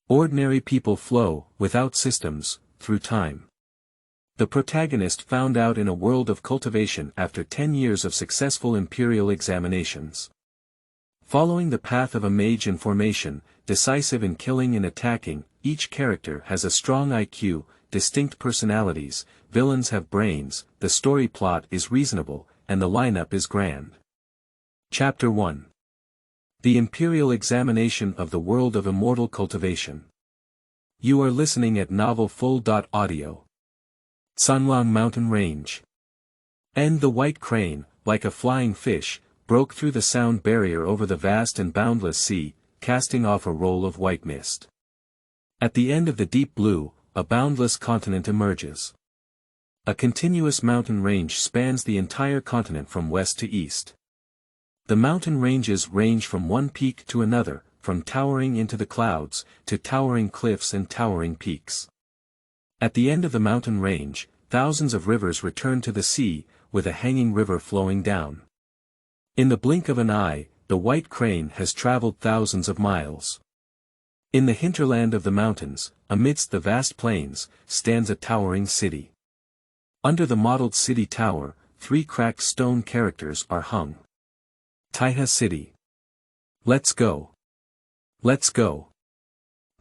Ordinary people flow, without systems, through time. The protagonist found out in a world of cultivation after 10 years of successful Imperial examinations. Following the path of a mage in formation, decisive in killing and attacking, each character has a strong IQ, distinct personalities, villains have brains, the story plot is reasonable, and the lineup is grand. Chapter 1. The Imperial Examination of the World of Immortal Cultivation. You are listening at Novel Full.audio. Sunlang Mountain Range. And the white crane, like a flying fish, broke through the sound barrier over the vast and boundless sea, casting off a roll of white mist. At the end of the deep blue, a boundless continent emerges. A continuous mountain range spans the entire continent from west to east. The mountain ranges range from one peak to another, from towering into the clouds, to towering cliffs and towering peaks. At the end of the mountain range, thousands of rivers return to the sea, with a hanging river flowing down. In the blink of an eye, the white crane has traveled thousands of miles. In the hinterland of the mountains, amidst the vast plains, stands a towering city. Under the mottled city tower, 3 cracked stone characters are hung. Taiha City. Let's go. Let's go.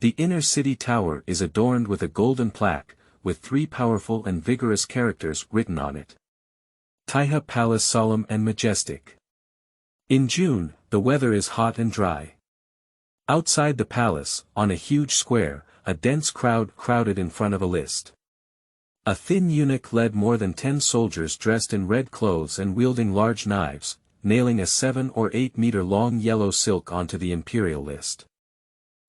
The inner city tower is adorned with a golden plaque, with 3 powerful and vigorous characters written on it. Taiha Palace solemn and majestic. In June, the weather is hot and dry. Outside the palace, on a huge square, a dense crowd crowded in front of a list. A thin eunuch led more than 10 soldiers dressed in red clothes and wielding large knives, nailing a 7 or 8 meter long yellow silk onto the Imperial list.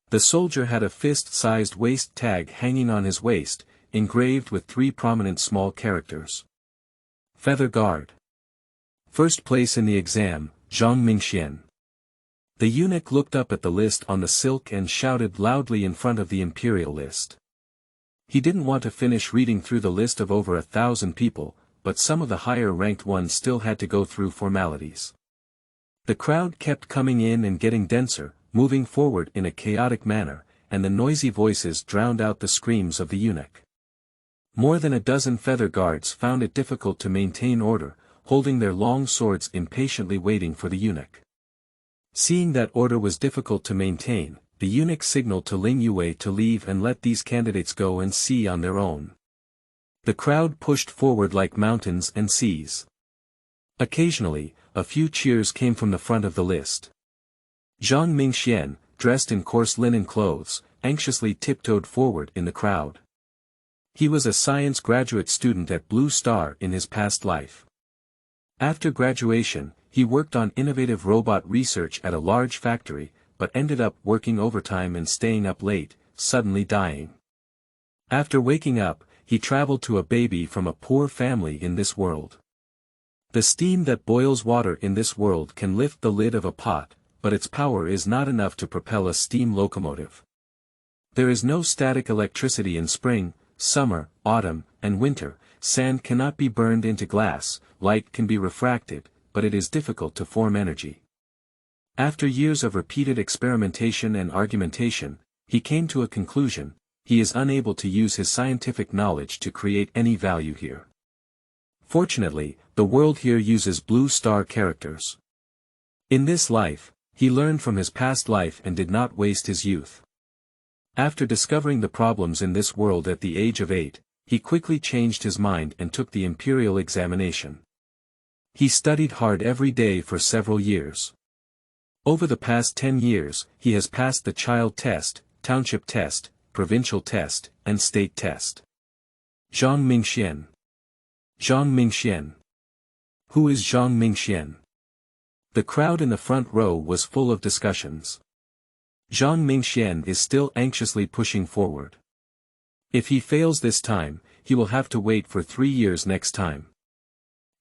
The soldier had a fist-sized waist tag hanging on his waist, engraved with 3 prominent small characters. Feather Guard. First place in the exam, Zhong Mingxian. The eunuch looked up at the list on the silk and shouted loudly in front of the Imperial list. He didn't want to finish reading through the list of over 1,000 people, but some of the higher-ranked ones still had to go through formalities. The crowd kept coming in and getting denser, moving forward in a chaotic manner, and the noisy voices drowned out the screams of the eunuch. More than a dozen feather guards found it difficult to maintain order, holding their long swords impatiently waiting for the eunuch. Seeing that order was difficult to maintain, the eunuch signaled to Ling Yue to leave and let these candidates go and see on their own. The crowd pushed forward like mountains and seas. Occasionally, a few cheers came from the front of the list. Zhong Mingxian, dressed in coarse linen clothes, anxiously tiptoed forward in the crowd. He was a science graduate student at Blue Star in his past life. After graduation, he worked on innovative robot research at a large factory, but ended up working overtime and staying up late, suddenly dying. After waking up, he traveled to a baby from a poor family in this world. The steam that boils water in this world can lift the lid of a pot, but its power is not enough to propel a steam locomotive. There is no static electricity in spring, summer, autumn, and winter. Sand cannot be burned into glass, light can be refracted, but it is difficult to form energy. After years of repeated experimentation and argumentation, he came to a conclusion: he is unable to use his scientific knowledge to create any value here. Fortunately, the world here uses Blue Star characters. In this life, he learned from his past life and did not waste his youth. After discovering the problems in this world at the age of 8, he quickly changed his mind and took the Imperial examination. He studied hard every day for several years. Over the past 10 years, he has passed the child test, township test, provincial test, and state test. Zhong Mingxian. Zhong Mingxian. Who is Zhong Mingxian? The crowd in the front row was full of discussions. Zhong Mingxian is still anxiously pushing forward. If he fails this time, he will have to wait for 3 years next time.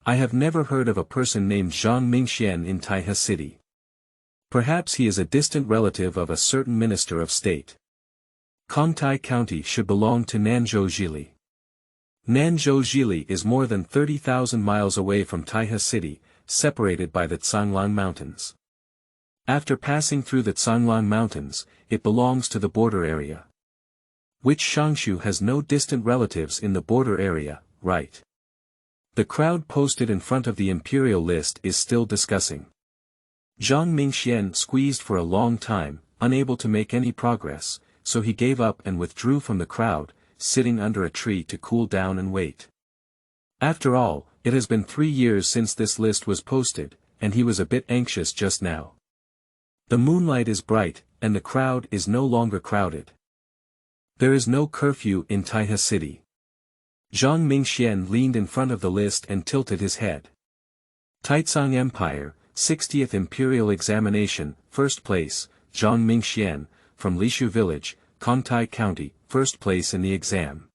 I have never heard of a person named Zhong Mingxian in Taiha City. Perhaps he is a distant relative of a certain minister of state. Kongtai County should belong to Nanzhou Jili. Nanzhou Jili is more than 30,000 miles away from Taiha City, separated by the Tsanglang Mountains. After passing through the Canglang Mountains, it belongs to the border area. Which Shangshu has no distant relatives in the border area, right? The crowd posted in front of the Imperial list is still discussing. Zhang Mingxian squeezed for a long time, unable to make any progress, so he gave up and withdrew from the crowd, sitting under a tree to cool down and wait. After all, it has been 3 years since this list was posted, and he was a bit anxious just now. The moonlight is bright, and the crowd is no longer crowded. There is no curfew in Taihe City. Zhang Mingxian leaned in front of the list and tilted his head. Taizong Empire, 60th Imperial Examination, First Place, Zhang Mingxian, from Lishu Village, Kongtai County, First Place in the exam.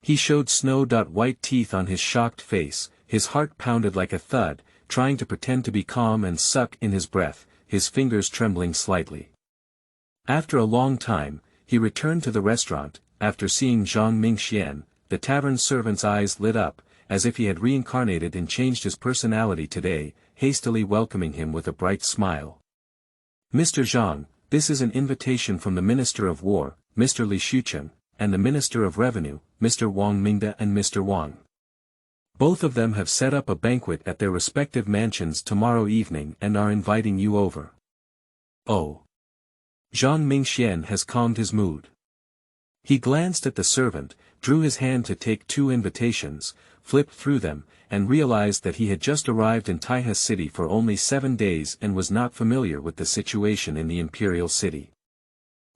He showed snow-white teeth on his shocked face, his heart pounded like a thud, trying to pretend to be calm and suck in his breath, his fingers trembling slightly. After a long time, he returned to the restaurant. After seeing Zhang Mingxian, the tavern servant's eyes lit up, as if he had reincarnated and changed his personality today, hastily welcoming him with a bright smile. Mr. Zhang, this is an invitation from the Minister of War, Mr. Li Shucheng, and the Minister of Revenue, Mr. Wang Mingde and Mr. Wang. Both of them have set up a banquet at their respective mansions tomorrow evening and are inviting you over. Oh. Zhang Mingxian has calmed his mood. He glanced at the servant, drew his hand to take 2 invitations, flipped through them, and realized that he had just arrived in Taihe City for only 7 days and was not familiar with the situation in the Imperial City.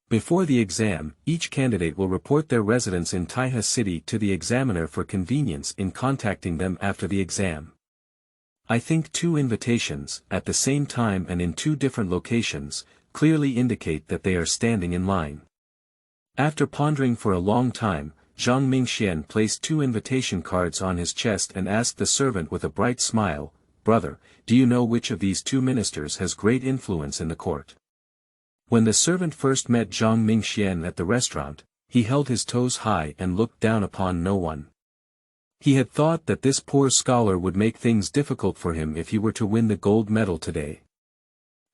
Before the exam, each candidate will report their residence in Taihe City to the examiner for convenience in contacting them after the exam. I think 2 invitations, at the same time and in 2 different locations, clearly indicate that they are standing in line. After pondering for a long time, Zhang Mingxian placed 2 invitation cards on his chest and asked the servant with a bright smile, "Brother, do you know which of these 2 ministers has great influence in the court?" When the servant first met Zhang Mingxian at the restaurant, he held his toes high and looked down upon no one. He had thought that this poor scholar would make things difficult for him if he were to win the gold medal today.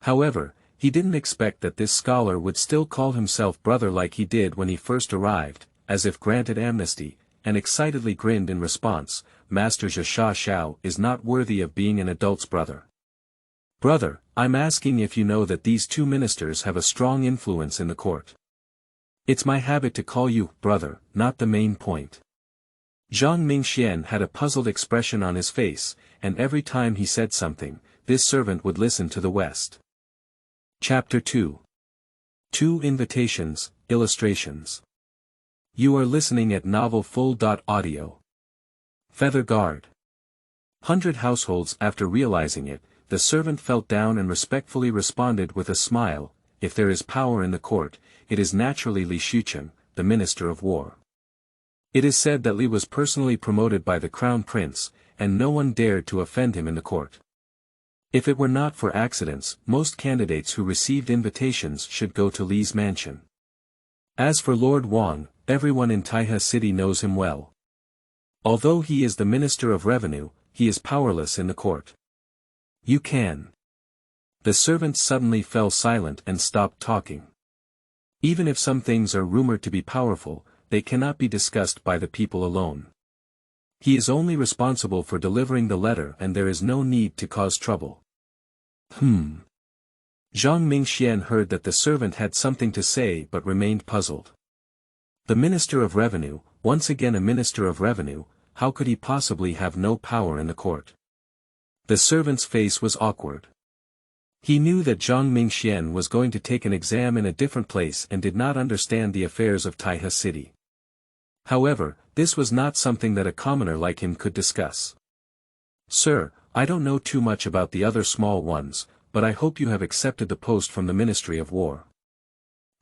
However, he didn't expect that this scholar would still call himself brother like he did when he first arrived, as if granted amnesty, and excitedly grinned in response. Master Zha Shao is not worthy of being an adult's brother. Brother, I'm asking if you know that these 2 ministers have a strong influence in the court. It's my habit to call you brother, not the main point. Zhang Mingxian had a puzzled expression on his face, and every time he said something, this servant would listen to the West. Chapter 2. 2 Invitations, Illustrations. You are listening at Novel Full.audio. Feather Guard. 100 households. After realizing it, the servant felt down and respectfully responded with a smile, "If there is power in the court, it is naturally Li Shucheng, the Minister of War." It is said that Li was personally promoted by the Crown Prince, and no one dared to offend him in the court. If it were not for accidents, most candidates who received invitations should go to Li's mansion. As for Lord Wang, everyone in Taihe City knows him well. Although he is the Minister of Revenue, he is powerless in the court. You can. The servant suddenly fell silent and stopped talking. Even if some things are rumored to be powerful, they cannot be discussed by the people alone. He is only responsible for delivering the letter and there is no need to cause trouble. Zhang Mingxian heard that the servant had something to say but remained puzzled. The Minister of Revenue, once again a Minister of Revenue, how could he possibly have no power in the court? The servant's face was awkward. He knew that Zhang Mingxian was going to take an exam in a different place and did not understand the affairs of Taihe City. However, this was not something that a commoner like him could discuss. "Sir, I don't know too much about the other small ones, but I hope you have accepted the post from the Ministry of War."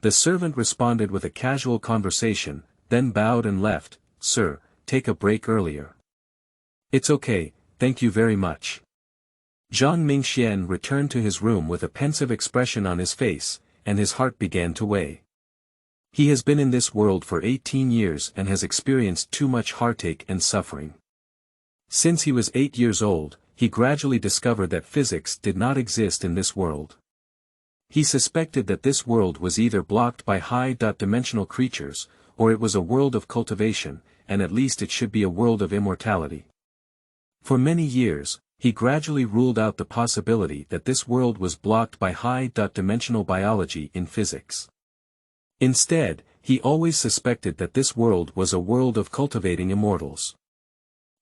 The servant responded with a casual conversation, then bowed and left. "Sir, take a break earlier." "It's okay, thank you very much." Zhang Mingxian returned to his room with a pensive expression on his face, and his heart began to weigh. He has been in this world for 18 years and has experienced too much heartache and suffering. Since he was 8 years old, he gradually discovered that physics did not exist in this world. He suspected that this world was either blocked by high-dimensional creatures, or it was a world of cultivation, and at least it should be a world of immortality. For many years, he gradually ruled out the possibility that this world was blocked by high-dimensional biology in physics. Instead, he always suspected that this world was a world of cultivating immortals.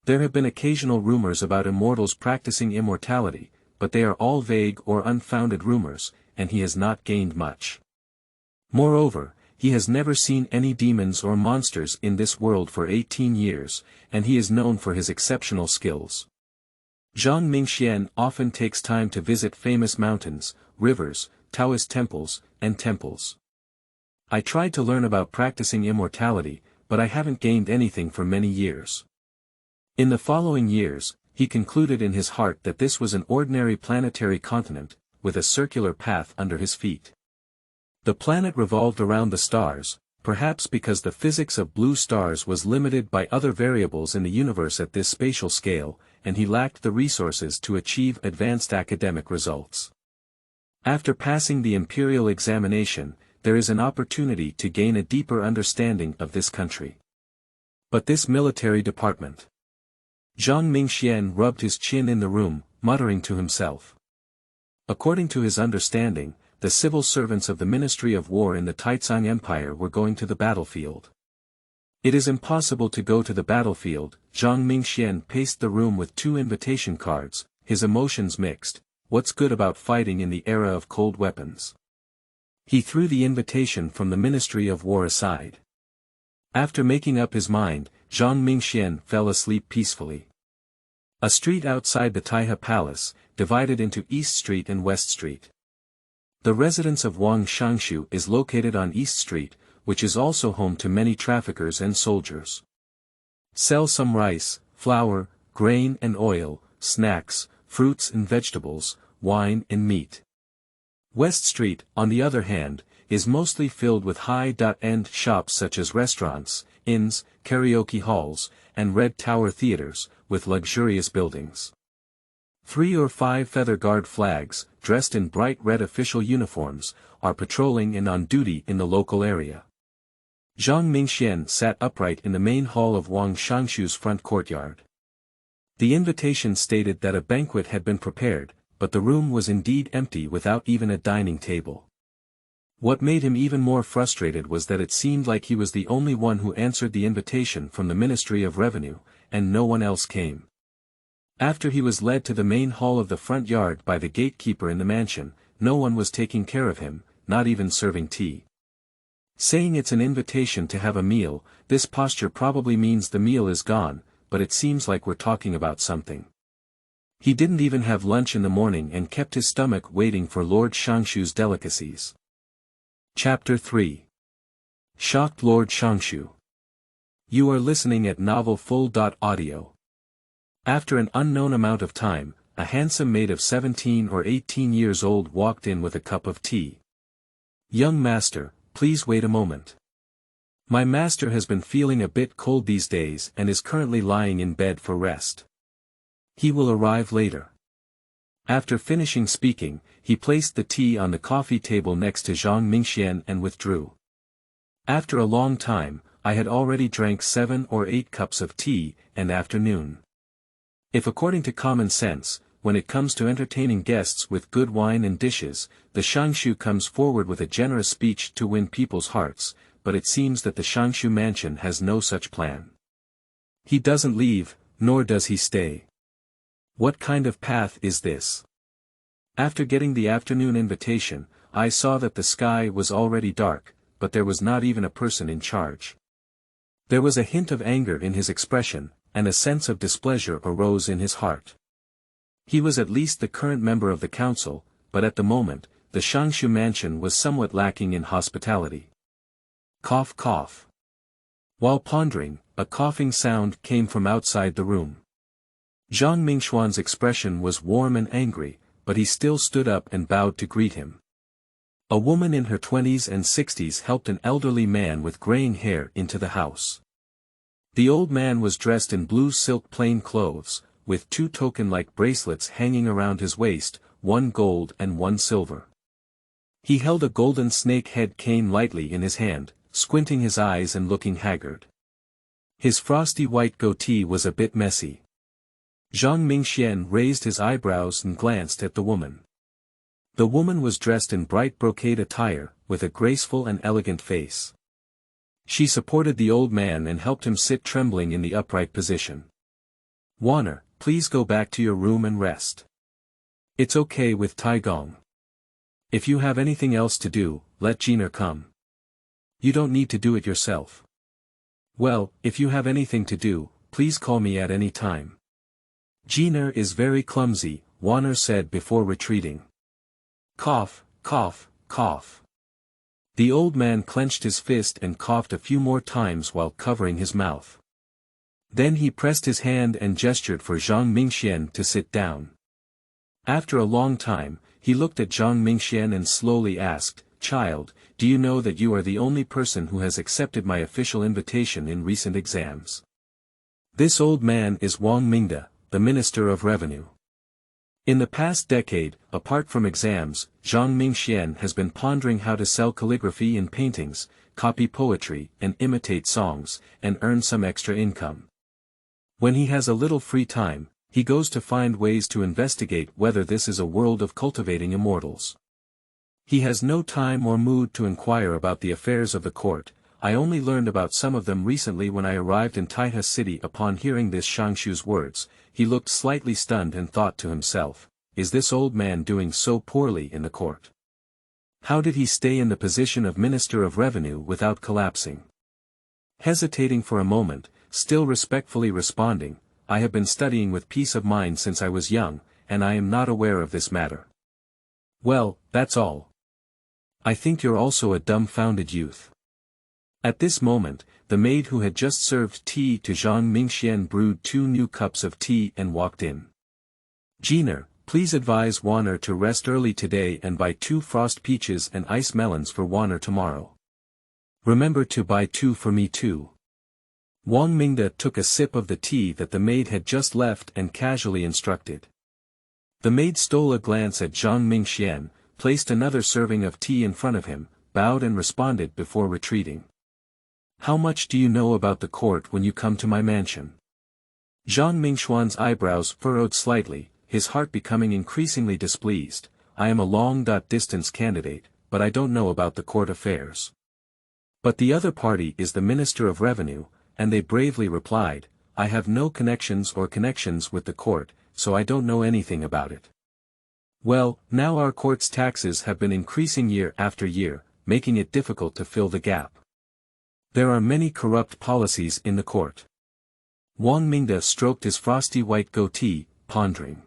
There have been occasional rumors about immortals practicing immortality, but they are all vague or unfounded rumors, and he has not gained much. Moreover, he has never seen any demons or monsters in this world for 18 years, and he is known for his exceptional skills. Zhong Mingxian often takes time to visit famous mountains, rivers, Taoist temples, and temples. I tried to learn about practicing immortality, but I haven't gained anything for many years. In the following years, he concluded in his heart that this was an ordinary planetary continent, with a circular path under his feet. The planet revolved around the stars, perhaps because the physics of blue stars was limited by other variables in the universe at this spatial scale, and he lacked the resources to achieve advanced academic results. After passing the Imperial examination, there is an opportunity to gain a deeper understanding of this country. But this military department. Zhong Mingxian rubbed his chin in the room, muttering to himself. According to his understanding, the civil servants of the Ministry of War in the Taizong Empire were going to the battlefield. It is impossible to go to the battlefield. Zhong Mingxian paced the room with 2 invitation cards, his emotions mixed. What's good about fighting in the era of cold weapons? He threw the invitation from the Ministry of War aside. After making up his mind, Zhong Mingxian fell asleep peacefully. A street outside the Taihe Palace, divided into East Street and West Street. The residence of Wang Shangshu is located on East Street, which is also home to many traffickers and soldiers. Sell some rice, flour, grain and oil, snacks, fruits and vegetables, wine and meat. West Street, on the other hand, is mostly filled with high-end shops such as restaurants, inns, karaoke halls, and red tower theaters, with luxurious buildings. 3 or 5 Feather Guard flags, dressed in bright red official uniforms, are patrolling and on duty in the local area. Zhong Mingxian sat upright in the main hall of Wang Shangshu's front courtyard. The invitation stated that a banquet had been prepared, but the room was indeed empty without even a dining table. What made him even more frustrated was that it seemed like he was the only one who answered the invitation from the Ministry of Revenue, and no one else came. After he was led to the main hall of the front yard by the gatekeeper in the mansion, no one was taking care of him, not even serving tea. Saying it's an invitation to have a meal, this posture probably means the meal is gone, but it seems like we're talking about something. He didn't even have lunch in the morning and kept his stomach waiting for Lord Shangshu's delicacies. Chapter 3. Shocked Lord Shangshu. You are listening at novelfull.audio. After an unknown amount of time, a handsome maid of 17 or 18 years old walked in with a cup of tea. Young master, please wait a moment. My master has been feeling a bit cold these days and is currently lying in bed for rest. He will arrive later. After finishing speaking, he placed the tea on the coffee table next to Zhong Mingxian and withdrew. After a long time, I had already drank 7 or 8 cups of tea, and afternoon. If according to common sense, when it comes to entertaining guests with good wine and dishes, the Shangshu comes forward with a generous speech to win people's hearts, but it seems that the Shangshu mansion has no such plan. He doesn't leave, nor does he stay. What kind of path is this? After getting the afternoon invitation, I saw that the sky was already dark, but there was not even a person in charge. There was a hint of anger in his expression, and a sense of displeasure arose in his heart. He was at least the current member of the council, but at the moment, the Shangshu mansion was somewhat lacking in hospitality. Cough cough. While pondering, a coughing sound came from outside the room. Zhong Mingxian's expression was warm and angry, but he still stood up and bowed to greet him. A woman in her 20s and 60s helped an elderly man with graying hair into the house. The old man was dressed in blue silk plain clothes, with 2 token-like bracelets hanging around his waist, 1 gold and 1 silver. He held a golden snake head cane lightly in his hand, squinting his eyes and looking haggard. His frosty white goatee was a bit messy. Zhang Mingxian raised his eyebrows and glanced at the woman. The woman was dressed in bright brocade attire, with a graceful and elegant face. She supported the old man and helped him sit trembling in the upright position. "Warner, please go back to your room and rest. It's okay with Taigong. If you have anything else to do, let Jiner come. You don't need to do it yourself. Well, if you have anything to do, please call me at any time." "Jiner is very clumsy," Warner said before retreating. Cough, cough, cough. The old man clenched his fist and coughed a few more times while covering his mouth. Then he pressed his hand and gestured for Zhang Mingxian to sit down. After a long time, he looked at Zhang Mingxian and slowly asked, "Child, do you know that you are the only person who has accepted my official invitation in recent exams?" This old man is Wang Mingde, the Minister of Revenue. In the past decade, apart from exams, Zhang Mingxian has been pondering how to sell calligraphy in paintings, copy poetry, and imitate songs, and earn some extra income. When he has a little free time, he goes to find ways to investigate whether this is a world of cultivating immortals. He has no time or mood to inquire about the affairs of the court. I only learned about some of them recently when I arrived in Taiha City. Upon hearing this Shangshu's words, he looked slightly stunned and thought to himself, "Is this old man doing so poorly in the court? How did he stay in the position of Minister of Revenue without collapsing?" Hesitating for a moment, still respectfully responding, "I have been studying with peace of mind since I was young, and I am not aware of this matter." "Well, that's all. I think you're also a dumbfounded youth." At this moment, the maid who had just served tea to Zhang Mingxian brewed 2 new cups of tea and walked in. "Jiner, please advise Warner to rest early today and buy 2 frost peaches and ice melons for Warner tomorrow. Remember to buy 2 for me too." Wang Mingde took a sip of the tea that the maid had just left and casually instructed. The maid stole a glance at Zhang Mingxian, placed another serving of tea in front of him, bowed and responded before retreating. "How much do you know about the court when you come to my mansion?" Zhang Mingxuan's eyebrows furrowed slightly, his heart becoming increasingly displeased. "I am a long-distance candidate, but I don't know about the court affairs." But the other party is the Minister of Revenue, and they bravely replied, "I have no connections with the court, so I don't know anything about it." "Well, now our court's taxes have been increasing year after year, making it difficult to fill the gap. There are many corrupt policies in the court." Wang Mingde stroked his frosty white goatee, pondering.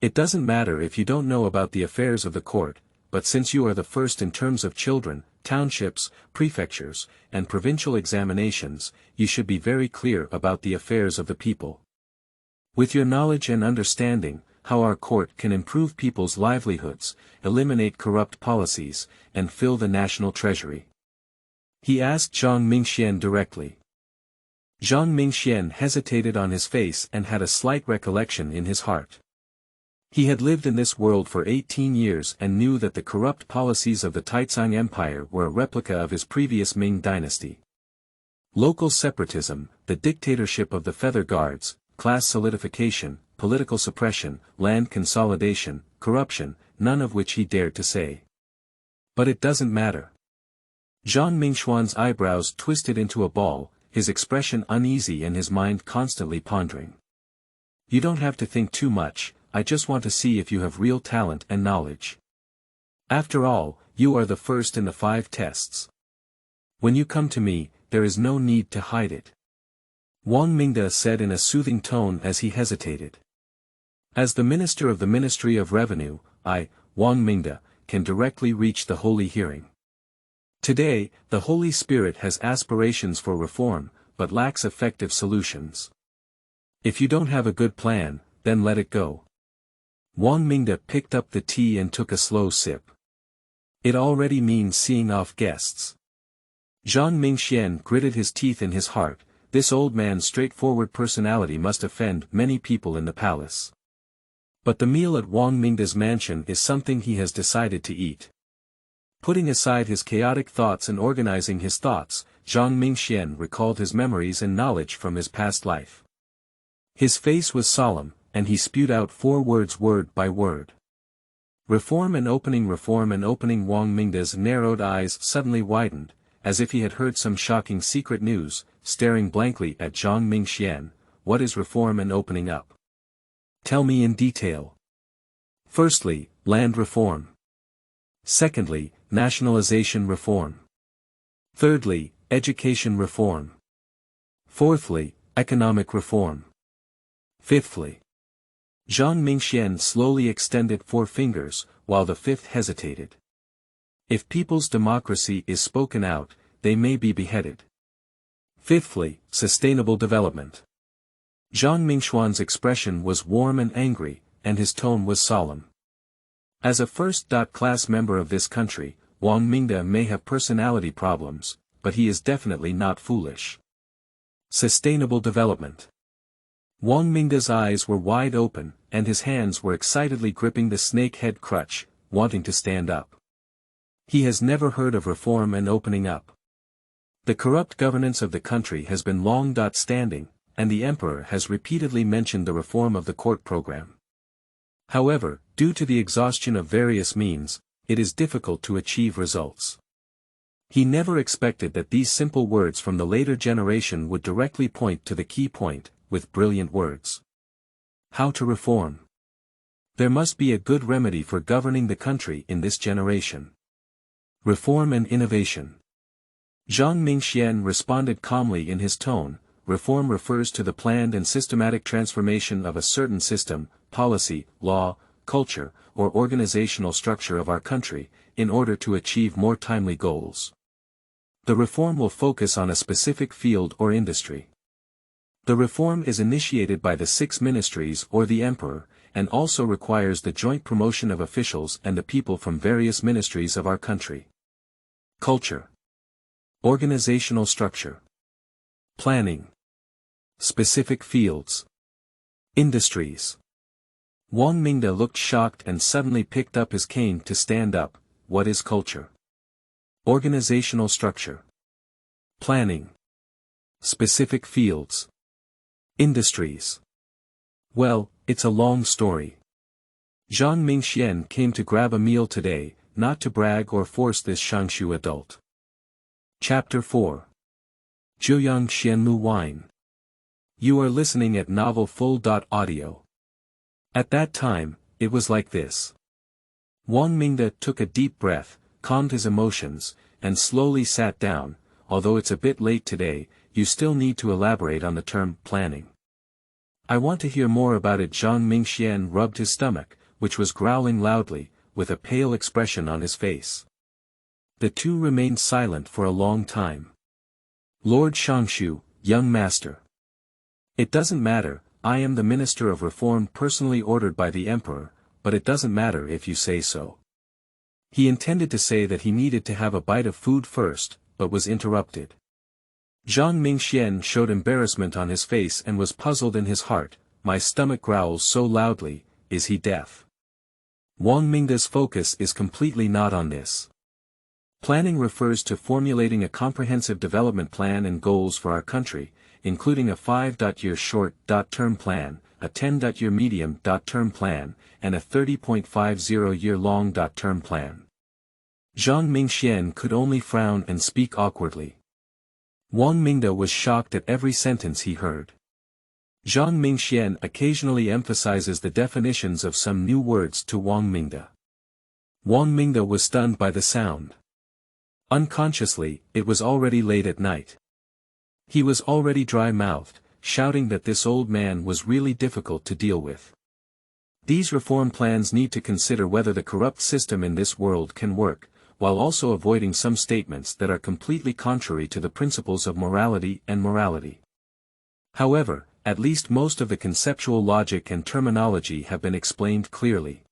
"It doesn't matter if you don't know about the affairs of the court, but since you are the first in terms of children, townships, prefectures, and provincial examinations, you should be very clear about the affairs of the people. With your knowledge and understanding, how our court can improve people's livelihoods, eliminate corrupt policies, and fill the national treasury?" He asked Zhang Mingxian directly. Zhang Mingxian hesitated on his face and had a slight recollection in his heart. He had lived in this world for 18 years and knew that the corrupt policies of the Taizong Empire were a replica of his previous Ming dynasty. Local separatism, the dictatorship of the feather guards, class solidification, political suppression, land consolidation, corruption, none of which he dared to say. But it doesn't matter. Zhang Mingxuan's eyebrows twisted into a ball, his expression uneasy and his mind constantly pondering. "You don't have to think too much, I just want to see if you have real talent and knowledge. After all, you are the first in the 5 tests. When you come to me, there is no need to hide it." Wang Mingde said in a soothing tone as he hesitated. "As the Minister of the Ministry of Revenue, I, Wang Mingde, can directly reach the holy hearing. Today, the Holy Spirit has aspirations for reform, but lacks effective solutions. If you don't have a good plan, then let it go." Wang Mingde picked up the tea and took a slow sip. "It already means seeing off guests." Zhang Mingxian gritted his teeth in his heart. This old man's straightforward personality must offend many people in the palace. But the meal at Wang Mingde's mansion is something he has decided to eat. Putting aside his chaotic thoughts and organizing his thoughts, Zhang Mingxian recalled his memories and knowledge from his past life. His face was solemn, and he spewed out 4 words word by word. Reform and opening. Wang Mingda's narrowed eyes suddenly widened, as if he had heard some shocking secret news, staring blankly at Zhang Mingxian. What is reform and opening up? Tell me in detail. Firstly, land reform. Secondly, nationalization reform. Thirdly, education reform. Fourthly, economic reform. Fifthly. Zhang Mingxian slowly extended 4 fingers, while the 5th hesitated. If people's democracy is spoken out, they may be beheaded. Fifthly, sustainable development. Zhang Mingxuan's expression was warm and angry, and his tone was solemn. As a first-class member of this country, Wang Mingda may have personality problems, but he is definitely not foolish. Sustainable development. Wang Mingda's eyes were wide open, and his hands were excitedly gripping the snake-head crutch, wanting to stand up. He has never heard of reform and opening up. The corrupt governance of the country has been long-standing, and the emperor has repeatedly mentioned the reform of the court program. However, due to the exhaustion of various means, it is difficult to achieve results. He never expected that these simple words from the later generation would directly point to the key point, with brilliant words. How to reform? There must be a good remedy for governing the country in this generation. Reform and innovation. Zhang Mingxian responded calmly in his tone. Reform refers to the planned and systematic transformation of a certain system, policy, law, culture, or organizational structure of our country, in order to achieve more timely goals. The reform will focus on a specific field or industry. The reform is initiated by the 6 ministries or the emperor, and also requires the joint promotion of officials and the people from various ministries of our country. Culture. Organizational structure. Planning. Specific fields. Industries. Wang Mingda looked shocked and suddenly picked up his cane to stand up. What is culture? Organizational structure. Planning. Specific fields. Industries. Well, it's a long story. Zhang Mingxian came to grab a meal today, not to brag or force this Shangshu adult. Chapter 4. Jiuyang Xianlu wine. You are listening at novelfull.audio. At that time, it was like this. Wang Mingda took a deep breath, calmed his emotions, and slowly sat down. Although it's a bit late today, you still need to elaborate on the term planning. I want to hear more about it. Zhang Mingxian rubbed his stomach, which was growling loudly, with a pale expression on his face. The two remained silent for a long time. Lord Shangshu, young master. It doesn't matter, I am the Minister of Reform personally ordered by the Emperor, but it doesn't matter if you say so. He intended to say that he needed to have a bite of food first, but was interrupted. Zhang Mingxian showed embarrassment on his face and was puzzled in his heart. My stomach growls so loudly, is he deaf? Wang Mingda's focus is completely not on this. Planning refers to formulating a comprehensive development plan and goals for our country, including a 5-year short-term plan, a 10-year medium-term plan, and a 30.50-year long-term plan. Zhang Mingxian could only frown and speak awkwardly. Wang Mingda was shocked at every sentence he heard. Zhang Mingxian occasionally emphasizes the definitions of some new words to Wang Mingda. Wang Mingda was stunned by the sound. Unconsciously, it was already late at night. He was already dry-mouthed, shouting that this old man was really difficult to deal with. These reform plans need to consider whether the corrupt system in this world can work, while also avoiding some statements that are completely contrary to the principles of morality and morality. However, at least most of the conceptual logic and terminology have been explained clearly.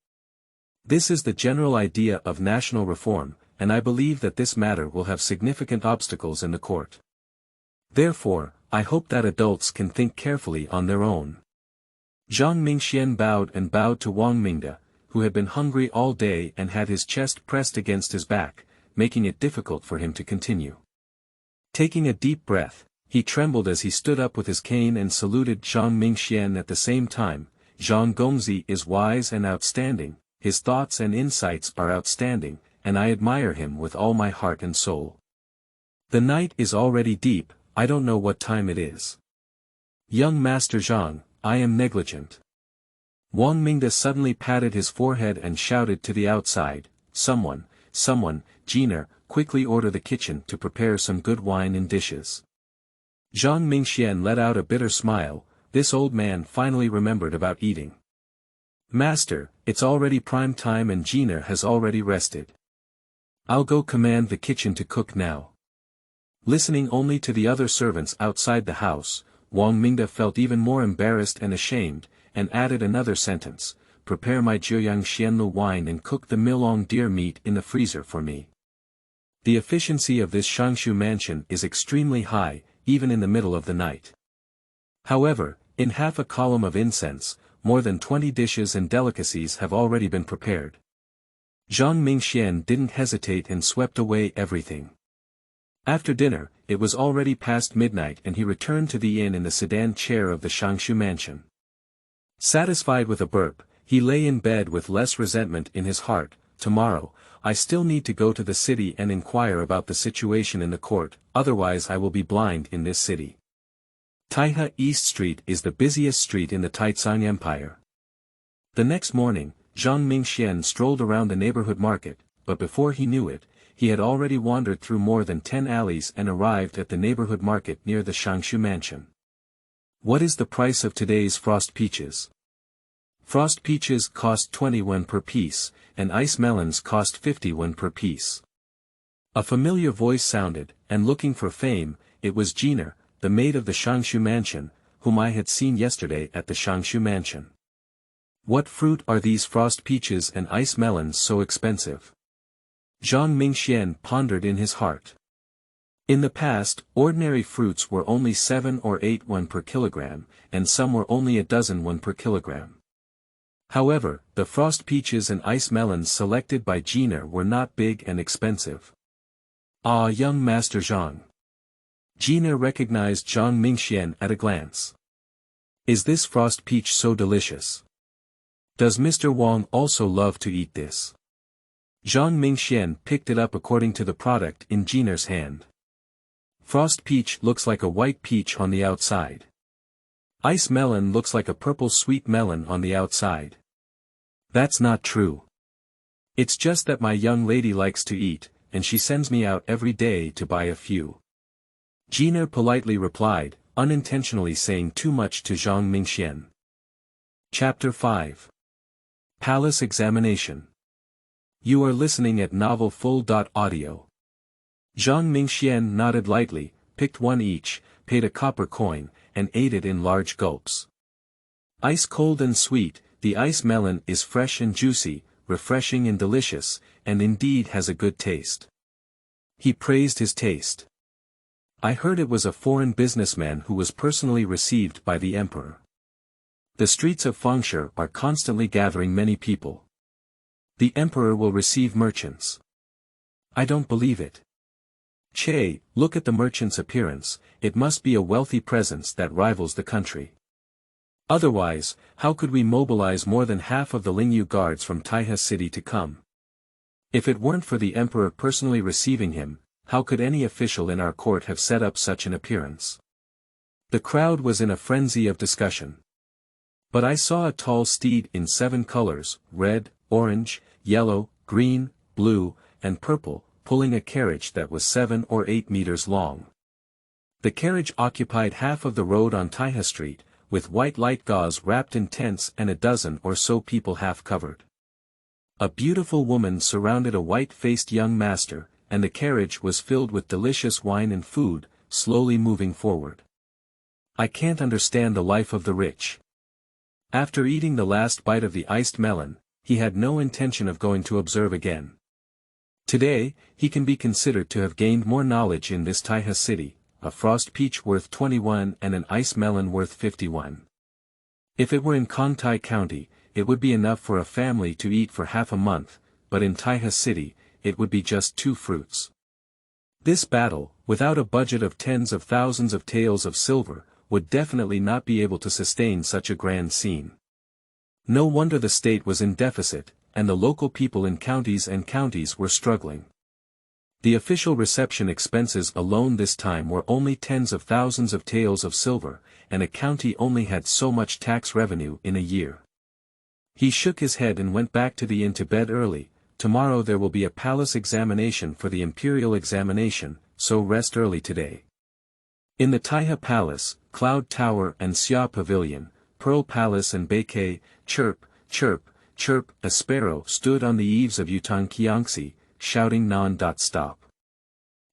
This is the general idea of national reform, and I believe that this matter will have significant obstacles in the court. Therefore, I hope that adults can think carefully on their own. Zhang Mingxian bowed to Wang Mingda, who had been hungry all day and had his chest pressed against his back, making it difficult for him to continue. Taking a deep breath, he trembled as he stood up with his cane and saluted Zhang Mingxian at the same time. Zhang Gongzi is wise and outstanding, his thoughts and insights are outstanding, and I admire him with all my heart and soul. The night is already deep, I don't know what time it is. Young Master Zhang, I am negligent. Wang Mingde suddenly patted his forehead and shouted to the outside, someone, Jiner, quickly order the kitchen to prepare some good wine and dishes. Zhang Mingxian let out a bitter smile, this old man finally remembered about eating. Master, it's already prime time and Jiner has already rested. I'll go command the kitchen to cook now. Listening only to the other servants outside the house, Wang Mingde felt even more embarrassed and ashamed, and added another sentence, prepare my Jiuyang Xianlu wine and cook the Milong deer meat in the freezer for me. The efficiency of this Shangshu mansion is extremely high, even in the middle of the night. However, in half a column of incense, more than 20 dishes and delicacies have already been prepared. Zhang Mingxian didn't hesitate and swept away everything. After dinner, it was already past midnight and he returned to the inn in the sedan chair of the Shangshu mansion. Satisfied with a burp, he lay in bed with less resentment in his heart. Tomorrow, I still need to go to the city and inquire about the situation in the court, otherwise I will be blind in this city. Taihe East Street is the busiest street in the Taizong Empire. The next morning, Zhang Mingxian strolled around the neighborhood market, but before he knew it, he had already wandered through more than 10 alleys and arrived at the neighborhood market near the Shangshu mansion. What is the price of today's frost peaches? Frost peaches cost 20 yuan per piece, and ice melons cost 50 yuan per piece. A familiar voice sounded, and looking for fame, it was Jiner, the maid of the Shangshu mansion, whom I had seen yesterday at the Shangshu mansion. What fruit are these frost peaches and ice melons so expensive? Zhang Mingxian pondered in his heart. In the past, ordinary fruits were only 7 or 8 yuan per kilogram, and some were only a dozen yuan per kilogram. However, the frost peaches and ice melons selected by Jiner were not big and expensive. Ah, young Master Zhang. Jiner recognized Zhang Mingxian at a glance. Is this frost peach so delicious? Does Mr. Wang also love to eat this? Zhang Mingxian picked it up according to the product in Jiner's hand. Frost peach looks like a white peach on the outside. Ice melon looks like a purple sweet melon on the outside. That's not true. It's just that my young lady likes to eat, and she sends me out every day to buy a few. Jiner politely replied, unintentionally saying too much to Zhang Mingxian. Chapter 5. Palace Examination. You are listening at novelfull.audio. Zhang Mingxian nodded lightly, picked one each, paid a copper coin, and ate it in large gulps. Ice cold and sweet, the ice melon is fresh and juicy, refreshing and delicious, and indeed has a good taste. He praised his taste. I heard it was a foreign businessman who was personally received by the emperor. The streets of Fengshe are constantly gathering many people. The emperor will receive merchants. I don't believe it. Che, look at the merchant's appearance, it must be a wealthy presence that rivals the country. Otherwise, how could we mobilize more than half of the Lingyu guards from Taihe city to come? If it weren't for the emperor personally receiving him, how could any official in our court have set up such an appearance? The crowd was in a frenzy of discussion. But I saw a tall steed in 7 colors, red, orange, yellow, green, blue, and purple, pulling a carriage that was 7 or 8 meters long. The carriage occupied half of the road on Taihe Street, with white light gauze wrapped in tents and a dozen or so people half covered. A beautiful woman surrounded a white-faced young master, and the carriage was filled with delicious wine and food, slowly moving forward. I can't understand the life of the rich. After eating the last bite of the iced melon, he had no intention of going to observe again. Today, he can be considered to have gained more knowledge in this Taihe city, a frost peach worth 21 and an ice melon worth 51. If it were in Kangtai County, it would be enough for a family to eat for half a month, but in Taihe city, it would be just 2 fruits. This battle, without a budget of tens of thousands of taels of silver, would definitely not be able to sustain such a grand scene. No wonder the state was in deficit, and the local people in counties were struggling. The official reception expenses alone this time were only tens of thousands of taels of silver, and a county only had so much tax revenue in a year. He shook his head and went back to the inn to bed early. Tomorrow there will be a palace examination for the Imperial examination, so rest early today. In the Taiha Palace, Cloud Tower and Xia Pavilion, Pearl Palace and Beike, chirp, chirp, chirp, a sparrow stood on the eaves of Yutang Qiangxi, shouting non-stop.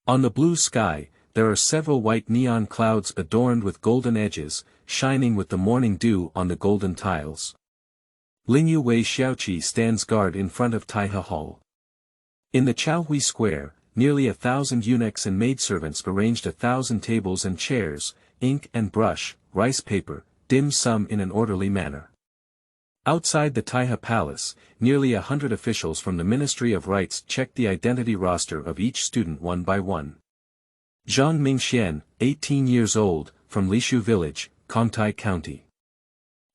On the blue sky, there are several white neon clouds adorned with golden edges, shining with the morning dew on the golden tiles. Lingyu Wei Xiaoqi stands guard in front of Taiha Hall. In the Chaohui Square, nearly 1,000 eunuchs and maidservants arranged 1,000 tables and chairs, ink and brush, rice paper, dim sum in an orderly manner. Outside the Taiha Palace, nearly 100 officials from the Ministry of Rites checked the identity roster of each student one by one. Zhang Mingxian, 18 years old, from Lishu Village, Kongtai County.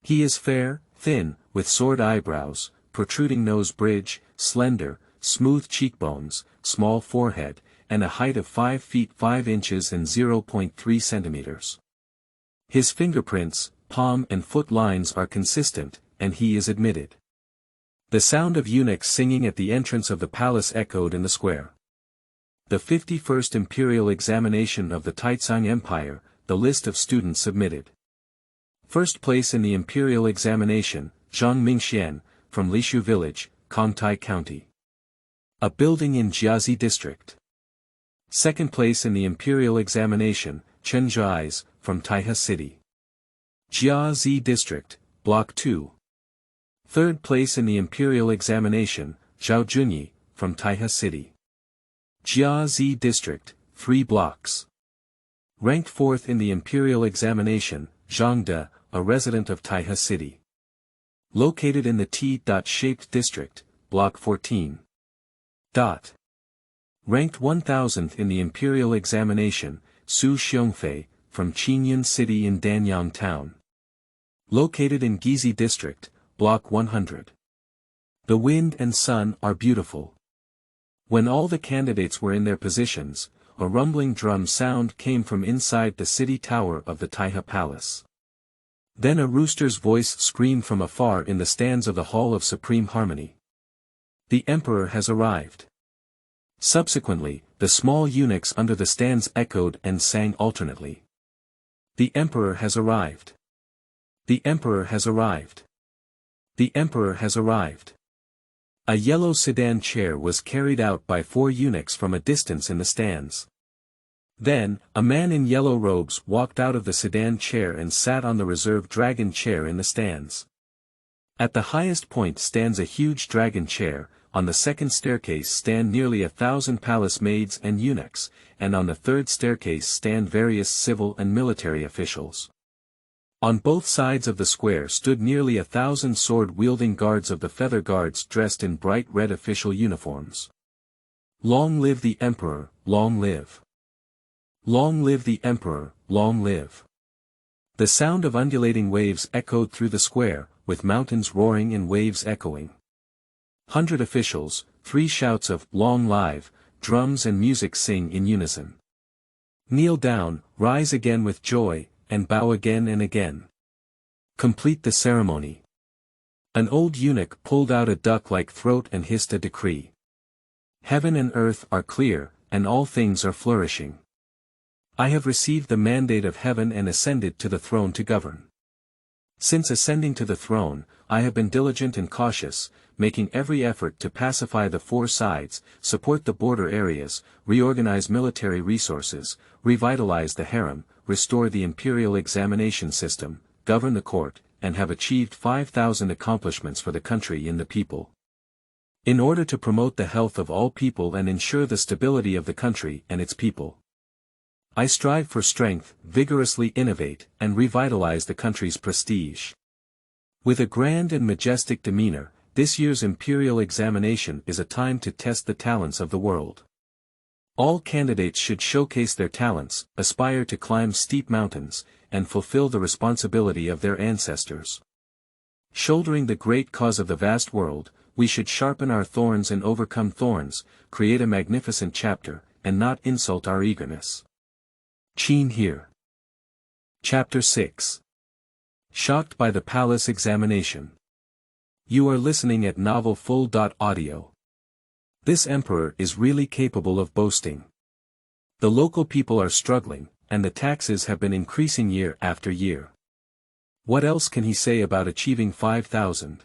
He is fair, thin, with sword eyebrows, protruding nose bridge, slender, smooth cheekbones, small forehead, and a height of 5 feet 5 inches and 0.3 centimeters. His fingerprints, palm and foot lines are consistent, and he is admitted. The sound of eunuchs singing at the entrance of the palace echoed in the square. The 51st Imperial examination of the Taizong Empire, the list of students submitted. First place in the Imperial examination, Zhang Mingxian, from Lishu Village, Kongtai County. A building in Jiazi District. Second place in the Imperial examination, Chen Zhais, from Taiha City. Jiazi District, Block 2. Third place in the Imperial examination, Zhao Junyi, from Taiha City. Jiazi District, 3 blocks. Ranked 4th in the Imperial examination, Zhang De, a resident of Taiha City. Located in the T-shaped district, Block 14. Ranked 1000th in the Imperial examination, Su Xiongfei, from Qingyun City in Danyang Town. Located in Gizi District, Block 100. The wind and sun are beautiful. When all the candidates were in their positions, a rumbling drum sound came from inside the city tower of the Taiha Palace. Then a rooster's voice screamed from afar in the stands of the Hall of Supreme Harmony. The Emperor has arrived. Subsequently, the small eunuchs under the stands echoed and sang alternately. The Emperor has arrived. The Emperor has arrived. The Emperor has arrived. A yellow sedan chair was carried out by 4 eunuchs from a distance in the stands. Then, a man in yellow robes walked out of the sedan chair and sat on the reserved dragon chair in the stands. At the highest point stands a huge dragon chair, on the second staircase stand nearly 1,000 palace maids and eunuchs, and on the third staircase stand various civil and military officials. On both sides of the square stood nearly 1,000 sword-wielding guards of the Feather Guards dressed in bright red official uniforms. Long live the Emperor, long live! Long live the Emperor, long live! The sound of undulating waves echoed through the square, with mountains roaring and waves echoing. 100 officials, 3 shouts of "Long live," drums and music sing in unison. Kneel down, rise again with joy, and bow again and again. Complete the ceremony. An old eunuch pulled out a duck-like throat and hissed a decree. Heaven and earth are clear, and all things are flourishing. I have received the mandate of heaven and ascended to the throne to govern. Since ascending to the throne, I have been diligent and cautious, making every effort to pacify the 4 sides, support the border areas, reorganize military resources, revitalize the harem, restore the imperial examination system, govern the court, and have achieved 5,000 accomplishments for the country and the people. In order to promote the health of all people and ensure the stability of the country and its people, I strive for strength, vigorously innovate, and revitalize the country's prestige. With a grand and majestic demeanor, this year's Imperial examination is a time to test the talents of the world. All candidates should showcase their talents, aspire to climb steep mountains, and fulfill the responsibility of their ancestors. Shouldering the great cause of the vast world, we should sharpen our thorns and overcome thorns, create a magnificent chapter, and not insult our eagerness. Qin here. Chapter 6. Shocked by the palace examination. You are listening at novelfull.audio. This emperor is really capable of boasting. The local people are struggling, and the taxes have been increasing year after year. What else can he say about achieving 5,000?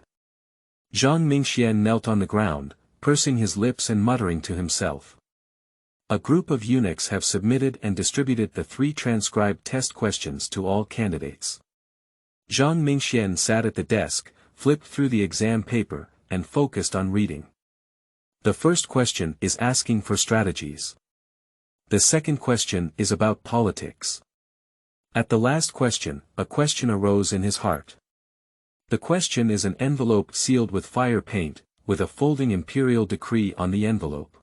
Zhong Mingxian knelt on the ground, pursing his lips and muttering to himself. A group of eunuchs have submitted and distributed the 3 transcribed test questions to all candidates. Zhong Mingxian sat at the desk, flipped through the exam paper, and focused on reading. The first question is asking for strategies. The second question is about politics. At the last question, a question arose in his heart. The question is an envelope sealed with fire paint, with a folding imperial decree on the envelope.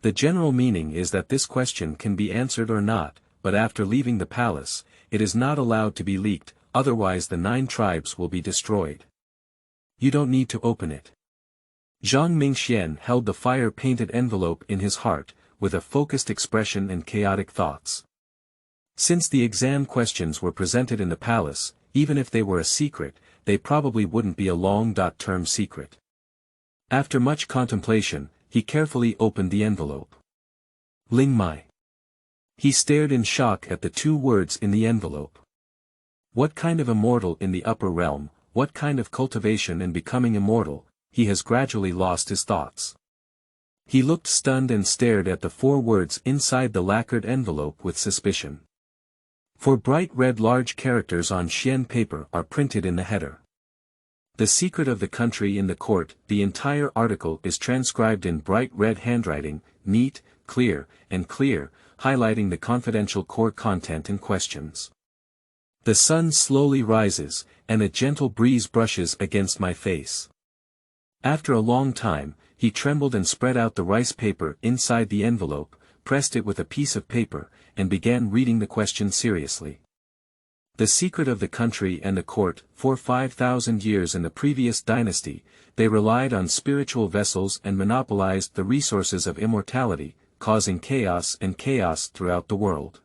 The general meaning is that this question can be answered or not, but after leaving the palace, it is not allowed to be leaked, otherwise the 9 tribes will be destroyed. You don't need to open it. Zhong Mingxian held the fire-painted envelope in his heart, with a focused expression and chaotic thoughts. Since the exam questions were presented in the palace, even if they were a secret, they probably wouldn't be a long-term secret. After much contemplation, he carefully opened the envelope. Ling Mai. He stared in shock at the 2 words in the envelope. What kind of immortal in the upper realm, what kind of cultivation and becoming immortal, he has gradually lost his thoughts. He looked stunned and stared at the 4 words inside the lacquered envelope with suspicion. 4 bright red large characters on Xian paper are printed in the header. The secret of the country in the court. The entire article is transcribed in bright red handwriting, neat, clear, highlighting the confidential core content and questions. The sun slowly rises, and a gentle breeze brushes against my face. After a long time, he trembled and spread out the rice paper inside the envelope, pressed it with a piece of paper, and began reading the question seriously. The secret of the country and the court. For 5,000 years in the previous dynasty, they relied on spiritual vessels and monopolized the resources of immortality, causing chaos throughout the world.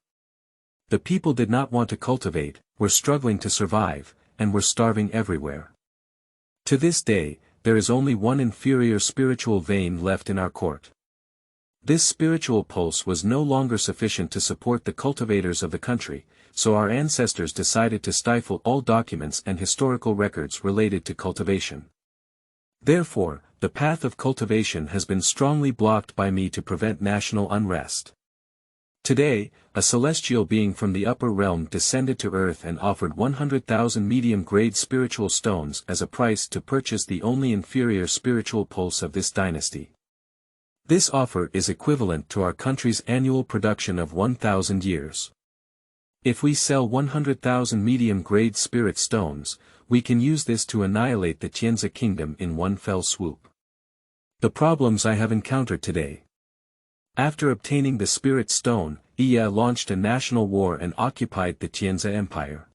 The people did not want to cultivate, were struggling to survive, and were starving everywhere. To this day, there is only one inferior spiritual vein left in our court. This spiritual pulse was no longer sufficient to support the cultivators of the country, so our ancestors decided to stifle all documents and historical records related to cultivation. Therefore, the path of cultivation has been strongly blocked by me to prevent national unrest. Today, a celestial being from the upper realm descended to earth and offered 100,000 medium-grade spiritual stones as a price to purchase the only inferior spiritual pulse of this dynasty. This offer is equivalent to our country's annual production of 1,000 years. If we sell 100,000 medium-grade spirit stones, we can use this to annihilate the Tianzi kingdom in one fell swoop. The problems I have encountered today. After obtaining the spirit stone, Iya launched a national war and occupied the Tianzi Empire.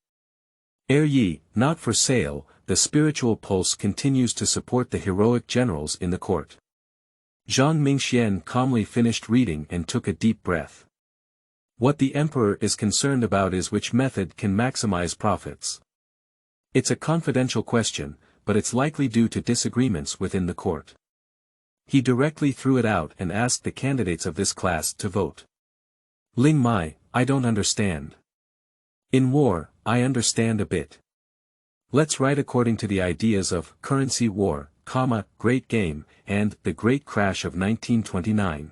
Not for sale, the spiritual pulse continues to support the heroic generals in the court. Zhong Mingxian calmly finished reading and took a deep breath. What the emperor is concerned about is which method can maximize profits. It's a confidential question, but it's likely due to disagreements within the court. He directly threw it out and asked the candidates of this class to vote. Ling Mai, I don't understand. In war, I understand a bit. Let's write according to the ideas of currency war, great game, and the great crash of 1929.